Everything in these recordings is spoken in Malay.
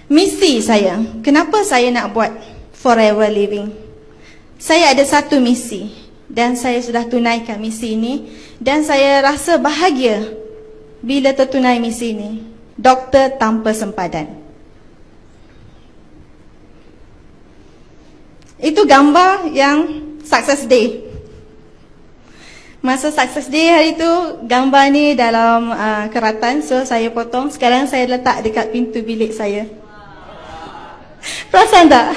Misi saya, kenapa saya nak buat Forever Living? Saya ada satu misi dan saya sudah tunaikan misi ini, dan saya rasa bahagia bila tertunai misi ini. Doktor tanpa sempadan. Itu gambar yang Success Day. Masa Success Day hari tu, gambar ni dalam keratan, so saya potong. Sekarang saya letak dekat pintu bilik saya. Perasan tak?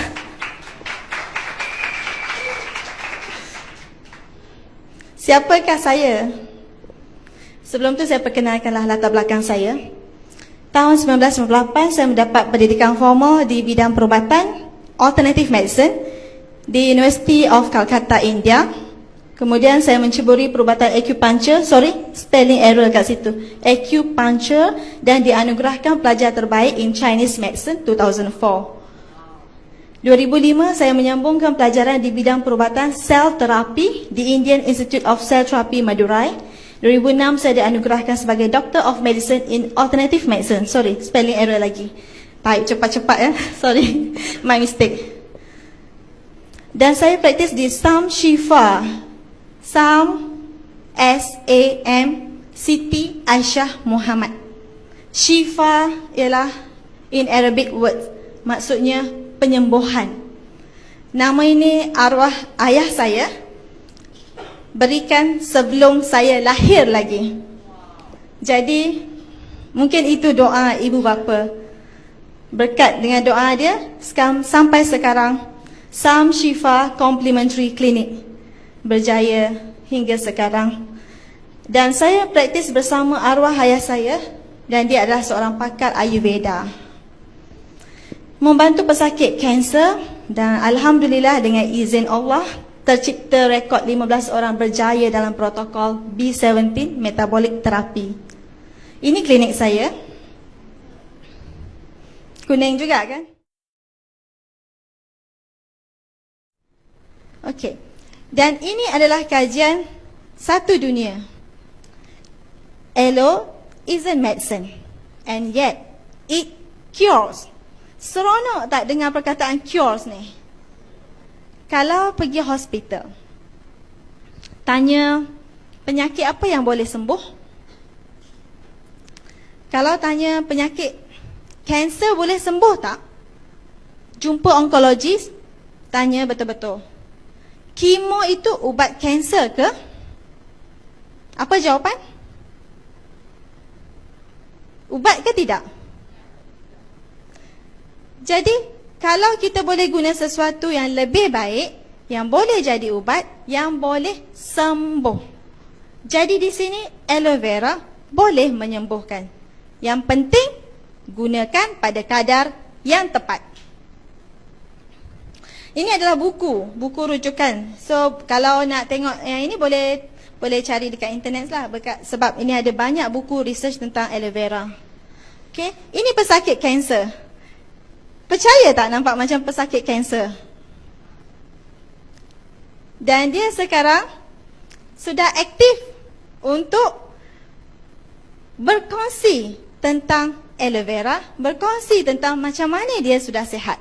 Siapakah saya? Sebelum tu saya perkenalkanlah latar belakang saya. Tahun 1998 saya mendapat pendidikan formal di bidang perubatan Alternative Medicine di University of Calcutta, India. Kemudian saya menceburi perubatan acupuncture, spelling error kat situ, acupuncture, dan dianugerahkan pelajar terbaik in Chinese Medicine 2004. 2005 saya menyambungkan pelajaran di bidang perubatan sel terapi di Indian Institute of Cell Therapy Madurai. 2006 saya dianugerahkan sebagai Doctor of Medicine in Alternative Medicine. Spelling error lagi. Baik, cepat-cepat ya. My mistake. Dan saya praktis di Sam Shifa. Sam, S-A-M, Siti Aisyah Muhammad. Shifa ialah in Arabic word, maksudnya penyembuhan. Nama ini arwah ayah saya berikan sebelum saya lahir lagi. Jadi mungkin itu doa ibu bapa. Berkat dengan doa dia, sampai sekarang Sam Shifa Complementary Clinic berjaya hingga sekarang. Dan saya praktis bersama arwah ayah saya, dan dia adalah seorang pakar Ayurveda, membantu pesakit kanser. Dan Alhamdulillah dengan izin Allah tercipta rekod 15 orang berjaya dalam protokol B17 metabolic therapy. Ini klinik saya. Kuning juga kan? Okey. Dan ini adalah kajian satu dunia. Aloe isn't medicine, and yet it cures. Seronok tak dengar perkataan cures ni? Kalau pergi hospital, tanya penyakit apa yang boleh sembuh? Kalau tanya penyakit kanser boleh sembuh tak? Jumpa onkologis, tanya betul-betul. Kemo itu ubat kanser ke? Apa jawapan? Ubat ke tidak? Jadi, kalau kita boleh guna sesuatu yang lebih baik, yang boleh jadi ubat, yang boleh sembuh. Jadi di sini aloe vera boleh menyembuhkan. Yang penting, gunakan pada kadar yang tepat. Ini adalah buku rujukan. So, kalau nak tengok yang ini boleh cari dekat internet lah. Sebab ini ada banyak buku research tentang aloe vera. Okay, ini pesakit kanser. Percaya tak nampak macam pesakit kanser? Dan dia sekarang sudah aktif untuk berkongsi tentang aloe vera, berkongsi tentang macam mana dia sudah sihat.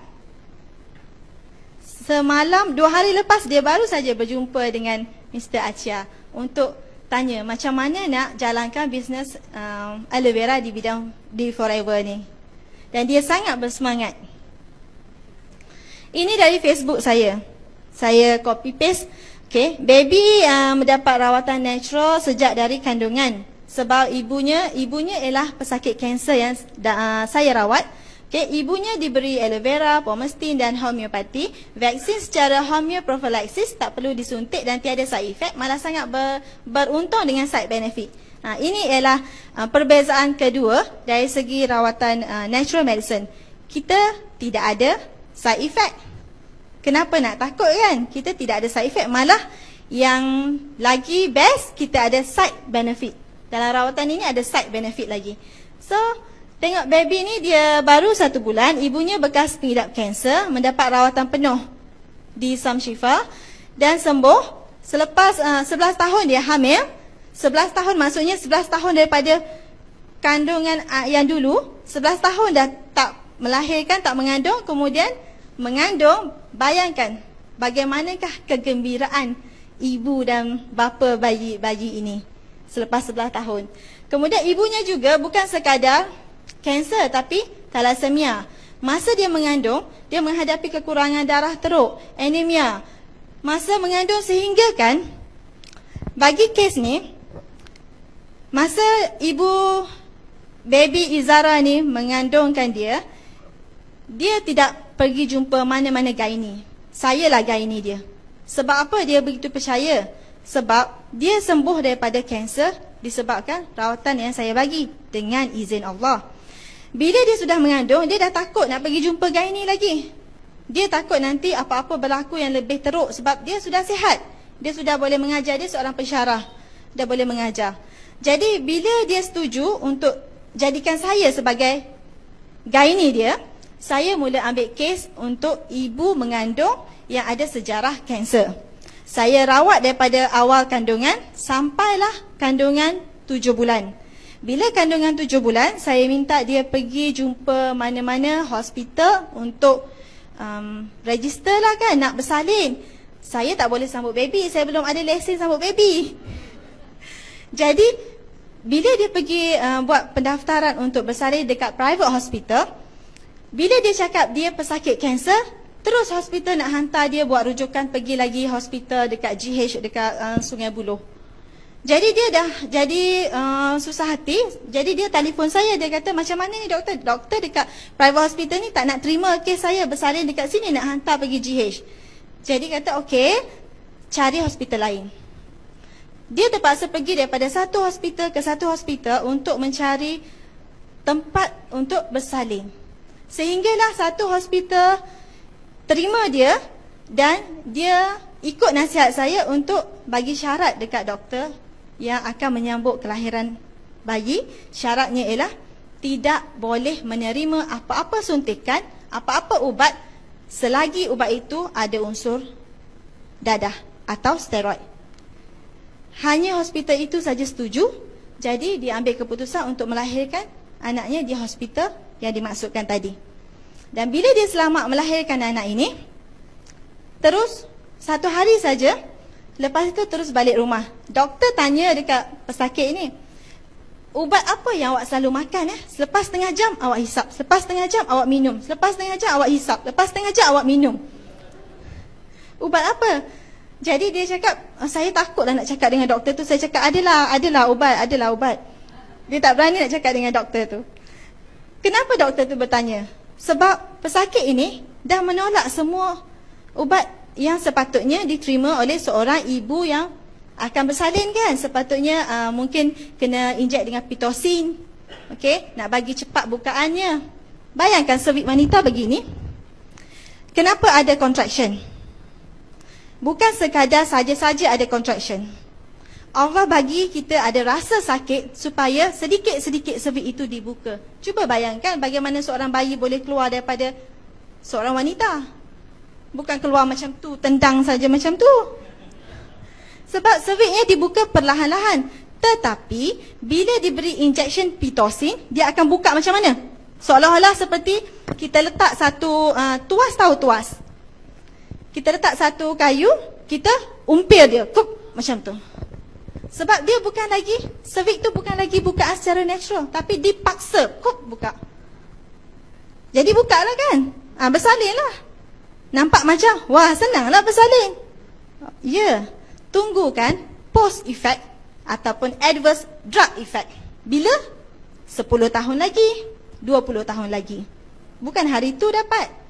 Semalam, 2 hari lepas, dia baru saja berjumpa dengan Mr. Achia untuk tanya macam mana nak jalankan bisnes aloe vera di bidang di Forever ni. Dan dia sangat bersemangat. Ini dari Facebook saya. Saya copy paste. Okay, baby mendapat rawatan natural sejak dari kandungan. Sebab ibunya ialah pesakit kanser yang saya rawat. Okay, ibunya diberi aloe vera, pomestin dan homeopati. Vaksin secara homeoprophylaxis tak perlu disuntik dan tiada side effect, malah sangat beruntung dengan side benefit. Ini ialah perbezaan kedua dari segi rawatan natural medicine. Kita tidak ada side effect. Kenapa nak takut kan? Kita tidak ada side effect, malah yang lagi best, kita ada side benefit. Dalam rawatan ini ada side benefit lagi. So, tengok baby ni dia baru 1 bulan, ibunya bekas pengidap kanser, mendapat rawatan penuh di Sam Shifa dan sembuh. Selepas 11 tahun dia hamil. 11 tahun maksudnya 11 tahun daripada kandungan yang dulu, 11 tahun dah tak melahirkan, tak mengandung, kemudian mengandung. Bayangkan bagaimanakah kegembiraan ibu dan bapa bayi ini selepas 11 tahun. Kemudian ibunya juga bukan sekadar kanser tapi thalassemia. Masa dia mengandung, dia menghadapi kekurangan darah teruk, anemia. Masa mengandung sehingga kan, bagi kes ni, masa ibu baby Izara ni mengandungkan dia tidak pergi jumpa mana-mana gynae. Sayalah gynae dia. Sebab apa dia begitu percaya? Sebab dia sembuh daripada kanser disebabkan rawatan yang saya bagi dengan izin Allah. Bila dia sudah mengandung, dia dah takut nak pergi jumpa gynae lagi. Dia takut nanti apa-apa berlaku yang lebih teruk sebab dia sudah sihat. Dia sudah boleh mengajar, dia seorang pensyarah. Dia boleh mengajar. Jadi bila dia setuju untuk jadikan saya sebagai gynae dia, saya mula ambil kes untuk ibu mengandung yang ada sejarah kanser. Saya rawat daripada awal kandungan sampailah kandungan 7 bulan. Bila kandungan 7 bulan, saya minta dia pergi jumpa mana-mana hospital untuk register lah kan, nak bersalin. Saya tak boleh sambut baby, saya belum ada lesen sambut baby. Jadi, bila dia pergi buat pendaftaran untuk bersalin dekat private hospital, bila dia cakap dia pesakit kanser, terus hospital nak hantar dia buat rujukan pergi lagi hospital dekat GH dekat Sungai Buloh. Jadi dia dah jadi susah hati. Jadi dia telefon saya, dia kata macam mana ni doktor? Doktor dekat private hospital ni tak nak terima kes saya bersalin dekat sini, nak hantar pergi GH. Jadi kata okey, cari hospital lain. Dia terpaksa pergi daripada satu hospital ke satu hospital untuk mencari tempat untuk bersalin. Sehinggalah satu hospital terima dia dan dia ikut nasihat saya untuk bagi syarat dekat doktor yang akan menyambut kelahiran bayi. Syaratnya ialah tidak boleh menerima apa-apa suntikan, apa-apa ubat selagi ubat itu ada unsur dadah atau steroid. Hanya hospital itu saja setuju. Jadi dia ambil keputusan untuk melahirkan anaknya di hospital yang dimaksudkan tadi. Dan bila dia selamat melahirkan anak ini, terus satu hari saja, lepas itu terus balik rumah. Doktor tanya dekat pesakit ini, ubat apa yang awak selalu makan? Selepas setengah jam awak hisap, selepas setengah jam awak minum, selepas setengah jam awak hisap, lepas setengah jam awak minum. Ubat apa? Jadi dia cakap, saya takutlah nak cakap dengan doktor tu. Saya cakap, adalah ubat. Dia tak berani nak cakap dengan doktor tu. Kenapa doktor tu bertanya? Sebab pesakit ini dah menolak semua ubat yang sepatutnya diterima oleh seorang ibu yang akan bersalin kan. Sepatutnya mungkin kena injek dengan pitocin, okey, nak bagi cepat bukaannya. Bayangkan cervix wanita begini. Kenapa ada contraction? Bukan sekadar saja-saja ada contraction. Allah bagi kita ada rasa sakit supaya sedikit-sedikit cervix itu dibuka. Cuba bayangkan bagaimana seorang bayi boleh keluar daripada seorang wanita. Bukan keluar macam tu, tendang saja macam tu. Sebab cervixnya dibuka perlahan-lahan. Tetapi bila diberi injection pitocin, dia akan buka macam mana? Seolah-olah seperti kita letak satu tuas, tahu tuas? Kita letak satu kayu, kita umpil dia, kuk, macam tu. Sebab dia bukan lagi, cervix tu bukan lagi bukaan secara natural, tapi dipaksa, kuk, buka. Jadi buka lah kan, bersalin lah. Nampak macam, wah senanglah bersalin. Ya, tunggu kan post effect ataupun adverse drug effect. Bila? 10 tahun lagi, 20 tahun lagi. Bukan hari tu dapat.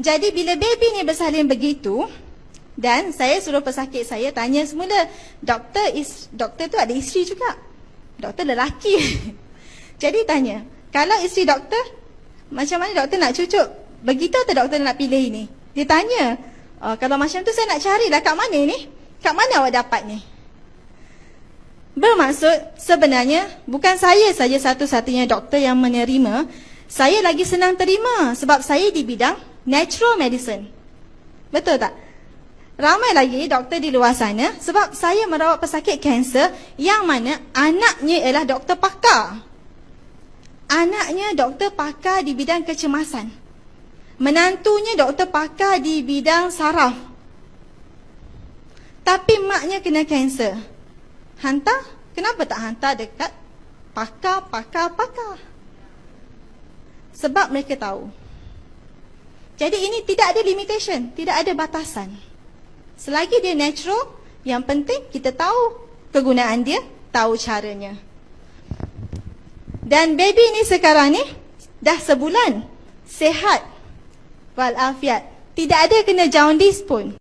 Jadi bila baby ni bersalin begitu, dan saya suruh pesakit saya tanya semula, doktor tu ada isteri juga, doktor lelaki. Jadi tanya, kalau isteri doktor, macam mana doktor nak cucuk? Begitu atau doktor nak pilih ini? Dia tanya, kalau macam tu saya nak carilah kat mana ni? Kat mana awak dapat ni? Bermaksud sebenarnya bukan saya saja satu-satunya doktor yang menerima. Saya lagi senang terima sebab saya di bidang natural medicine. Betul tak? Ramai lagi doktor di luar sana sebab saya merawat pesakit kanser yang mana anaknya ialah doktor pakar. Anaknya doktor pakar di bidang kecemasan. Menantunya doktor pakar di bidang saraf. Tapi maknya kena kanser. Hantar? Kenapa tak hantar dekat pakar? Sebab mereka tahu. Jadi ini tidak ada limitation, tidak ada batasan. Selagi dia natural, yang penting kita tahu kegunaan dia, tahu caranya. Dan baby ni sekarang ni dah sebulan, sihat walafiat. Tidak ada kena jaundice pun.